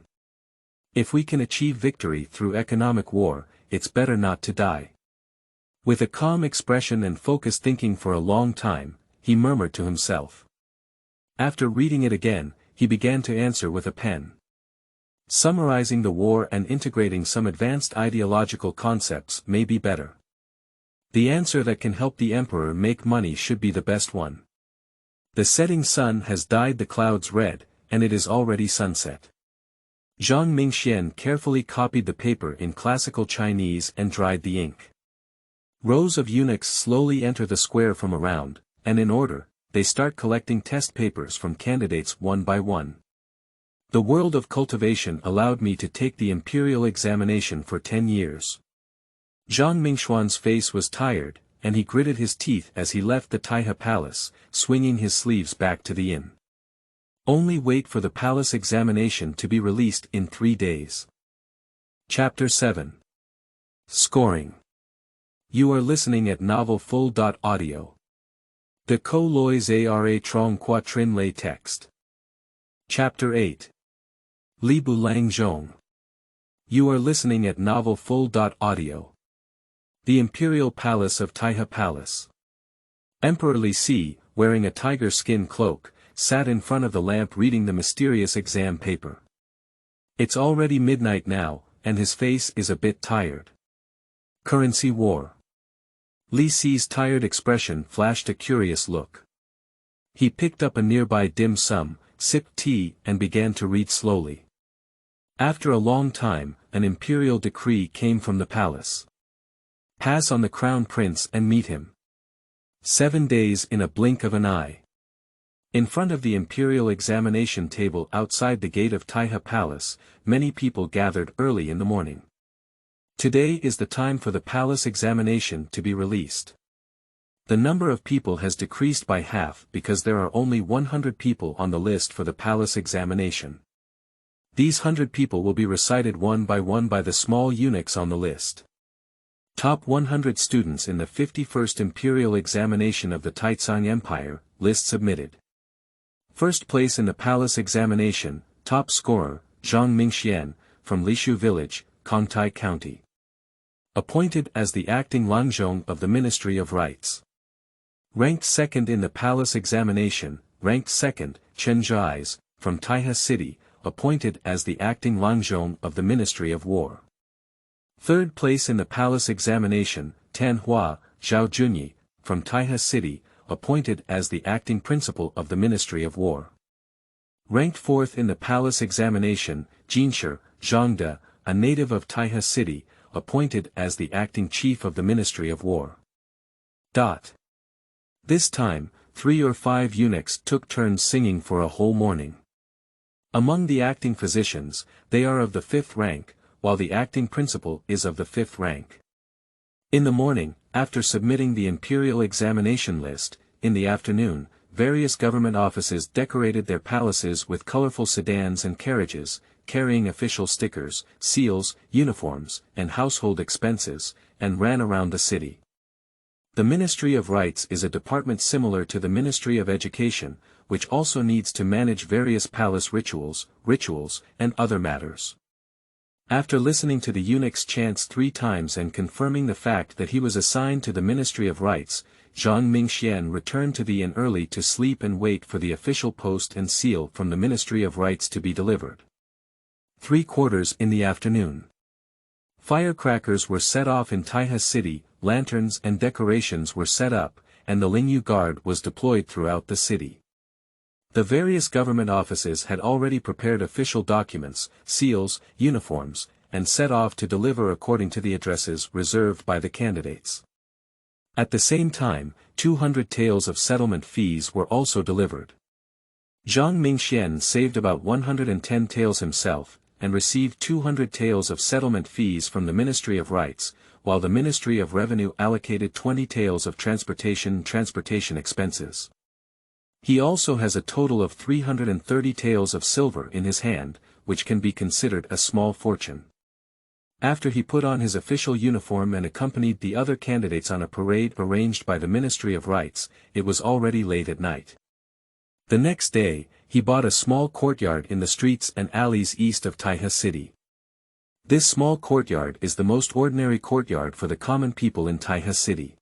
If we can achieve victory through economic war, it's better not to die. With a calm expression and focused thinking for a long time, he murmured to himself. After reading it again, he began to answer with a pen. Summarizing the war and integrating some advanced ideological concepts may be better. The answer that can help the emperor make money should be the best one. The setting sun has dyed the clouds red, and it is already sunset. Zhang Mingxian carefully copied the paper in classical Chinese and dried the ink. Rows of eunuchs slowly enter the square from around, and in order, they start collecting test papers from candidates one by one. The world of cultivation allowed me to take the Imperial examination for 10 years. Zhang Mingxuan's face was tired, and he gritted his teeth as he left the Taihe Palace, swinging his sleeves back to the inn. Only wait for the palace examination to be released in 3 days. Chapter 7. Scoring. You are listening at Novel Full.audio. De Co Lois Ara Trong Quatrin Lay Text. Chapter 8. Li Bu Lang Zhong. You are listening at Novel Full.audio. The Imperial Palace of Taihe Palace. Emperor Li Si, wearing a tiger skin cloak, sat in front of the lamp reading the mysterious exam paper. It's already midnight now, and his face is a bit tired. Currency war. Li Si's tired expression flashed a curious look. He picked up a nearby dim sum, sipped tea and began to read slowly. After a long time, an imperial decree came from the palace. Pass on the crown prince and meet him. 7 days in a blink of an eye. In front of the imperial examination table outside the gate of Taihe Palace, many people gathered early in the morning. Today is the time for the palace examination to be released. The number of people has decreased by half because there are only 100 people on the list for the palace examination. These 100 people will be recited one by the small eunuchs on the list. Top 100 students in the 51st Imperial examination of the Taizong Empire, list submitted. First place in the palace examination, top scorer, Zhang Mingxian, from Lishu Village, Kongtai County. Appointed as the acting Langzhong of the Ministry of Rites. Ranked second in the palace examination, ranked second, Chen Zhais, from Taihe City, appointed as the acting Langzhong of the Ministry of War. Third place in the palace examination, Tan Hua, Zhao Junyi, from Taihe City, appointed as the acting principal of the Ministry of War. Ranked fourth in the palace examination, Jinshi, Zhang, a native of Taihe City, appointed as the acting chief of the Ministry of War. This time, 3 or 5 eunuchs took turns singing for a whole morning. Among the acting physicians, they are of the 5th rank, while the acting principal is of the 5th rank. In the morning, after submitting the imperial examination list, in the afternoon, various government offices decorated their palaces with colorful sedans and carriages, carrying official stickers, seals, uniforms, and household expenses, and ran around the city. The Ministry of Rites is a department similar to the Ministry of Education, which also needs to manage various palace rituals, and other matters. After listening to the eunuch's chants 3 times and confirming the fact that he was assigned to the Ministry of Rites, Zhang Mingxian returned to the inn early to sleep and wait for the official post and seal from the Ministry of Rites to be delivered. 3/4 in the afternoon. Firecrackers were set off in Taihe City, lanterns and decorations were set up, and the Lingyu Guard was deployed throughout the city. The various government offices had already prepared official documents, seals, uniforms, and set off to deliver according to the addresses reserved by the candidates. At the same time, 200 taels of settlement fees were also delivered. Zhang Mingxian saved about 110 taels himself, and received 200 taels of settlement fees from the Ministry of Rites, while the Ministry of Revenue allocated 20 taels of transportation expenses. He also has a total of 330 taels of silver in his hand, which can be considered a small fortune. After he put on his official uniform and accompanied the other candidates on a parade arranged by the Ministry of Rites, it was already late at night. The next day, he bought a small courtyard in the streets and alleys east of Taihe City. This small courtyard is the most ordinary courtyard for the common people in Taihe City.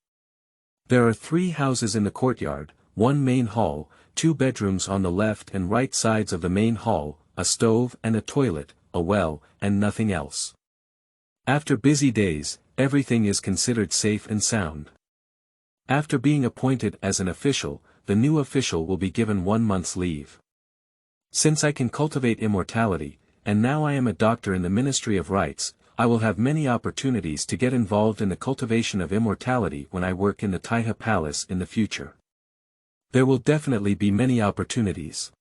There are 3 houses in the courtyard, 1 main hall, 2 bedrooms on the left and right sides of the main hall, a stove and a toilet, a well, and nothing else. After busy days, everything is considered safe and sound. After being appointed as an official, the new official will be given 1 month's leave. Since I can cultivate immortality, and now I am a doctor in the Ministry of Rites, I will have many opportunities to get involved in the cultivation of immortality when I work in the Taihe Palace in the future. There will definitely be many opportunities.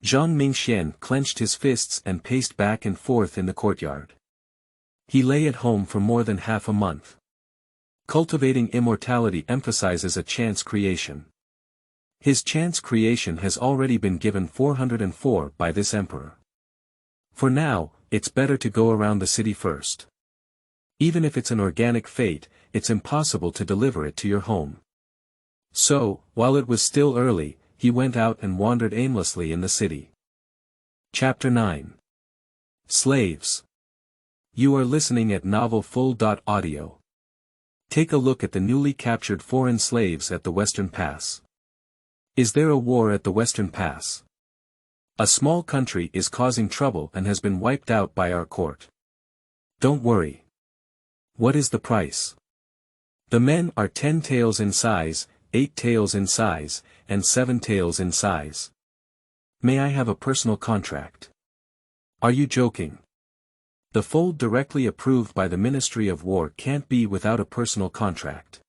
Zhang Mingxian clenched his fists and paced back and forth in the courtyard. He lay at home for more than half a month. Cultivating immortality emphasizes a chance creation. His chance creation has already been given 404 by this emperor. For now, it's better to go around the city first. Even if it's an organic fate, it's impossible to deliver it to your home. So, while it was still early, he went out and wandered aimlessly in the city. Chapter 9. Slaves. You are listening at novelfull.audio. Take a look at the newly captured foreign slaves at the Western Pass. Is there a war at the Western Pass? A small country is causing trouble and has been wiped out by our court. Don't worry. What is the price? The men are 10 taels in size, 8 taels in size, and 7 taels in size. May I have a personal contract? Are you joking? The fold directly approved by the Ministry of War can't be without a personal contract.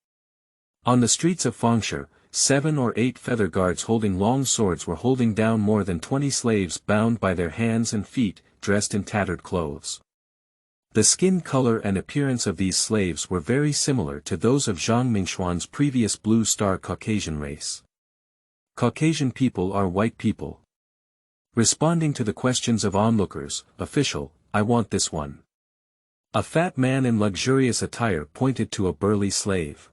On the streets of Fengshe, 7 or 8 feather guards holding long swords were holding down more than 20 slaves bound by their hands and feet, dressed in tattered clothes. The skin color and appearance of these slaves were very similar to those of Zhang Mingxuan's previous Blue Star Caucasian race. Caucasian people are white people. Responding to the questions of onlookers, official, I want this one. A fat man in luxurious attire pointed to a burly slave.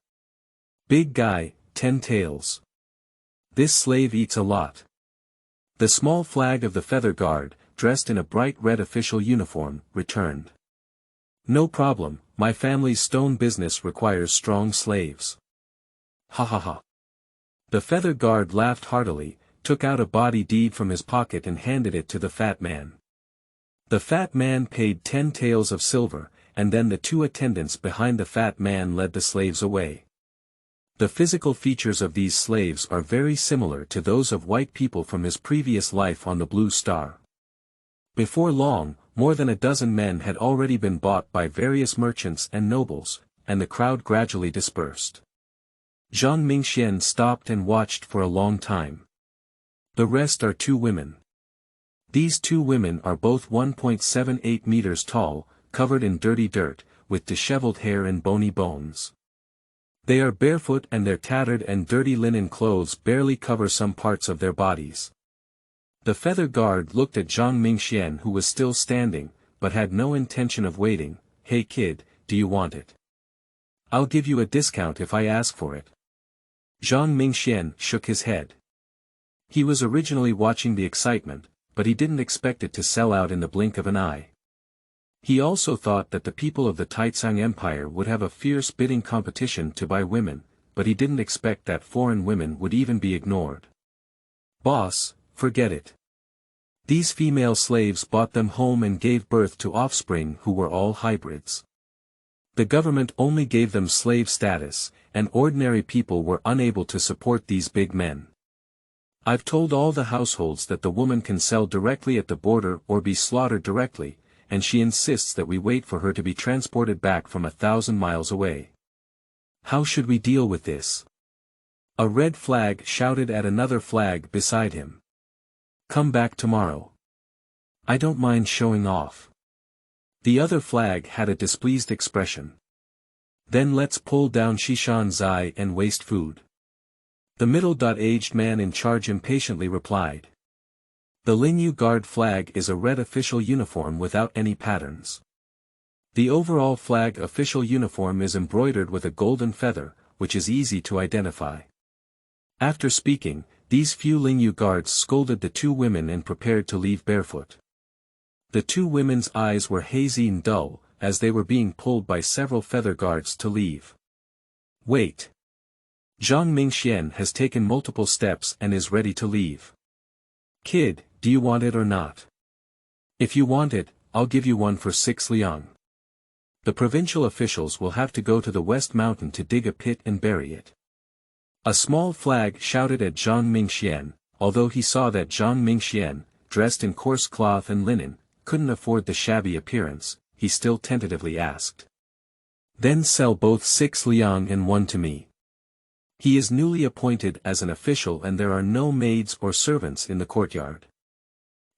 Big guy, 10 taels. This slave eats a lot. The small flag of the feather guard, dressed in a bright red official uniform, returned. No problem, my family's stone business requires strong slaves. Ha ha ha. The feather guard laughed heartily, took out a body deed from his pocket and handed it to the fat man. The fat man paid 10 taels of silver, and then the 2 attendants behind the fat man led the slaves away. The physical features of these slaves are very similar to those of white people from his previous life on the Blue Star. Before long, more than a dozen men had already been bought by various merchants and nobles, and the crowd gradually dispersed. Zhang Mingxian stopped and watched for a long time. The rest are 2 women. These 2 women are both 1.78 meters tall, covered in dirty dirt, with disheveled hair and bony bones. They are barefoot and their tattered and dirty linen clothes barely cover some parts of their bodies. The feather guard looked at Zhang Mingxian, who was still standing, but had no intention of waiting. Hey kid, do you want it? I'll give you a discount if I ask for it. Zhang Mingxian shook his head. He was originally watching the excitement, but he didn't expect it to sell out in the blink of an eye. He also thought that the people of the Taicang Empire would have a fierce bidding competition to buy women, but he didn't expect that foreign women would even be ignored. Boss, forget it. These female slaves bought them home and gave birth to offspring who were all hybrids. The government only gave them slave status, and ordinary people were unable to support these big men. I've told all the households that the woman can sell directly at the border or be slaughtered directly, and she insists that we wait for her to be transported back from 1,000 miles away. How should we deal with this? A red flag shouted at another flag beside him. Come back tomorrow. I don't mind showing off. The other flag had a displeased expression. Then let's pull down Shishan Zai and waste food. The middle-aged man in charge impatiently replied. The Lingyu Guard flag is a red official uniform without any patterns. The overall flag official uniform is embroidered with a golden feather, which is easy to identify. After speaking, these few Lingyu guards scolded the 2 women and prepared to leave barefoot. The 2 women's eyes were hazy and dull, as they were being pulled by several feather guards to leave. Wait. Zhang Mingxian has taken multiple steps and is ready to leave. Kid, do you want it or not? If you want it, I'll give you one for 6 liang. The provincial officials will have to go to the West Mountain to dig a pit and bury it. A small flag shouted at Zhang Mingxian, although he saw that Zhang Mingxian, dressed in coarse cloth and linen, couldn't afford the shabby appearance, he still tentatively asked. Then sell both 6 liang and 1 to me. He is newly appointed as an official and there are no maids or servants in the courtyard.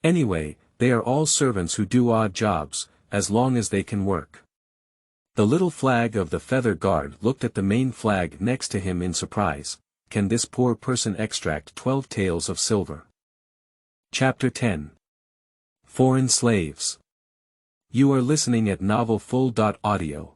Anyway, they are all servants who do odd jobs, as long as they can work. The little flag of the feather guard looked at the main flag next to him in surprise. Can this poor person extract 12 taels of silver? Chapter 10. Foreign Slaves. You are listening at novelfull.audio.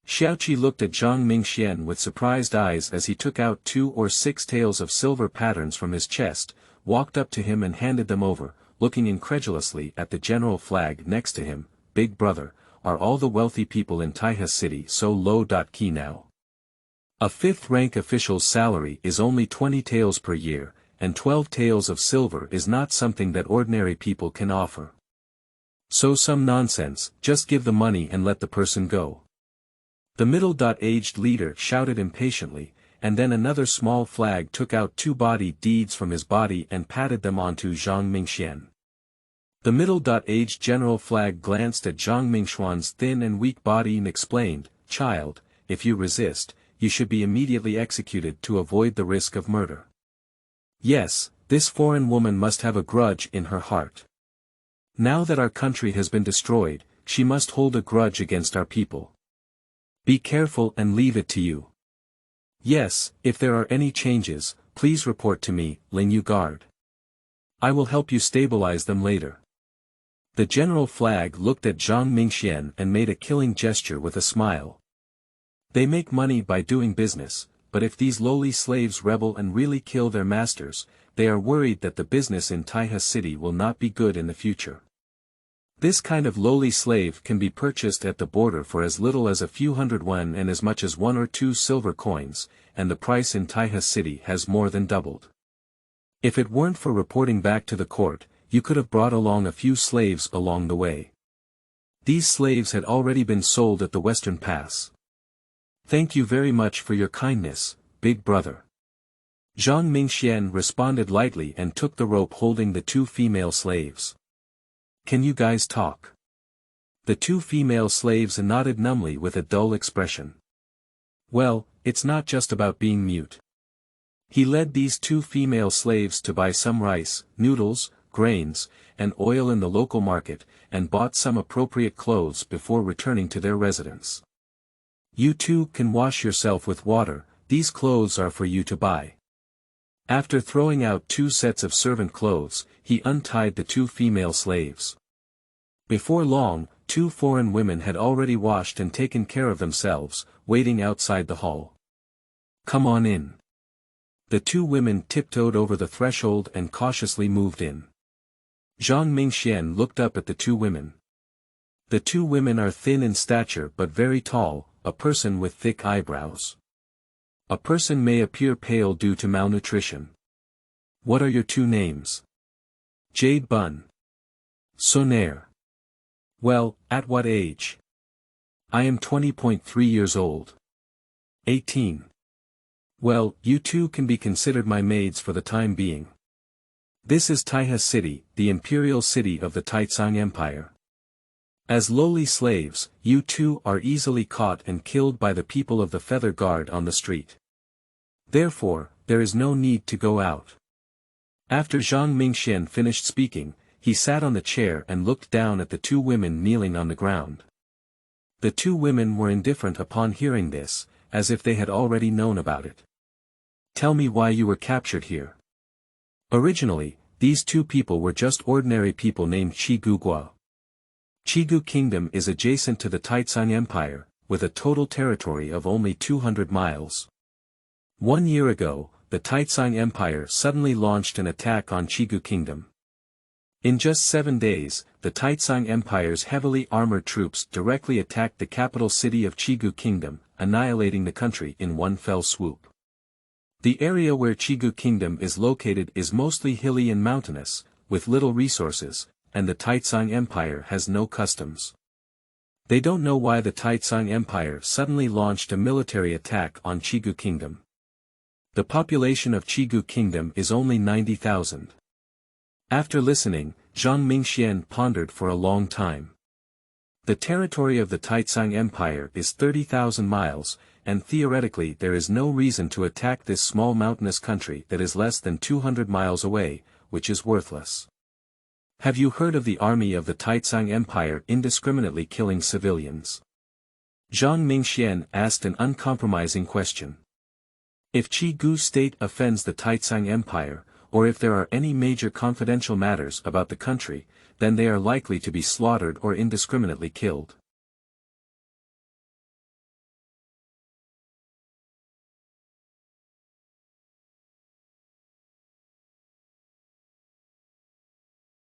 Xiaoqi looked at Zhang Mingxian with surprised eyes as he took out 2 or 6 taels of silver patterns from his chest, walked up to him and handed them over, looking incredulously at the general flag next to him. Big brother, are all the wealthy people in Taiha City so low? Key now. A 5th-rank official's salary is only 20 taels per year, and 12 taels of silver is not something that ordinary people can offer. So some nonsense, just give the money and let the person go. The middle-aged leader shouted impatiently, and then another small flag took out 2 body deeds from his body and patted them onto Zhang Mingxian. The middle-aged general flag glanced at Zhang Mingxian's thin and weak body and explained, Child, if you resist, you should be immediately executed to avoid the risk of murder. Yes, this foreign woman must have a grudge in her heart. Now that our country has been destroyed, she must hold a grudge against our people. Be careful and leave it to you. Yes, if there are any changes, please report to me, Lingyu Guard. I will help you stabilize them later. The general flag looked at Zhang Mingxian and made a killing gesture with a smile. They make money by doing business, but if these lowly slaves rebel and really kill their masters, they are worried that the business in Taiha City will not be good in the future. This kind of lowly slave can be purchased at the border for as little as a few hundred yuan and as much as 1 or 2 silver coins, and the price in Taiha City has more than doubled. If it weren't for reporting back to the court, you could have brought along a few slaves along the way. These slaves had already been sold at the Western Pass. Thank you very much for your kindness, big brother. Zhang Mingxian responded lightly and took the rope holding the 2 female slaves. Can you guys talk? The 2 female slaves nodded numbly with a dull expression. Well, it's not just about being mute. He led these 2 female slaves to buy some rice, noodles, grains, and oil in the local market, and bought some appropriate clothes before returning to their residence. You 2 can wash yourself with water, these clothes are for you to buy. After throwing out 2 sets of servant clothes, he untied the 2 female slaves. Before long, 2 foreign women had already washed and taken care of themselves, waiting outside the hall. Come on in. The 2 women tiptoed over the threshold and cautiously moved in. Zhang Mingxian looked up at the 2 women. The 2 women are thin in stature but very tall, a person with thick eyebrows. A person may appear pale due to malnutrition. What are your 2 names? Jade Bun. Sonaire. Well, at what age? I am 20.3 years old. 18. Well, you 2 can be considered my maids for the time being. This is Taiha City, the imperial city of the Taitsang Empire. As lowly slaves, you 2 are easily caught and killed by the people of the Feather Guard on the street. Therefore, there is no need to go out. After Zhang Mingxian finished speaking, he sat on the chair and looked down at the 2 women kneeling on the ground. The 2 women were indifferent upon hearing this, as if they had already known about it. Tell me why you were captured here. Originally, these 2 people were just ordinary people named Qigu Guo. Qigu Kingdom is adjacent to the Taitsang Empire, with a total territory of only 200 miles. 1 year ago, the Taitsang Empire suddenly launched an attack on Qigu Kingdom. In just 7 days, the Taitsang Empire's heavily armored troops directly attacked the capital city of Qigu Kingdom, annihilating the country in one fell swoop. The area where Qigu Kingdom is located is mostly hilly and mountainous, with little resources, and the Taitsang Empire has no customs. They don't know why the Taitsang Empire suddenly launched a military attack on Qigu Kingdom. The population of Qigu Kingdom is only 90,000. After listening, Zhang Mingxian pondered for a long time. The territory of the Taitsang Empire is 30,000 miles, and theoretically there is no reason to attack this small mountainous country that is less than 200 miles away, which is worthless. Have you heard of the army of the Taitsang Empire indiscriminately killing civilians? Zhang Mingxian asked an uncompromising question. If Qigu State offends the Taitsang Empire, or if there are any major confidential matters about the country, then they are likely to be slaughtered or indiscriminately killed.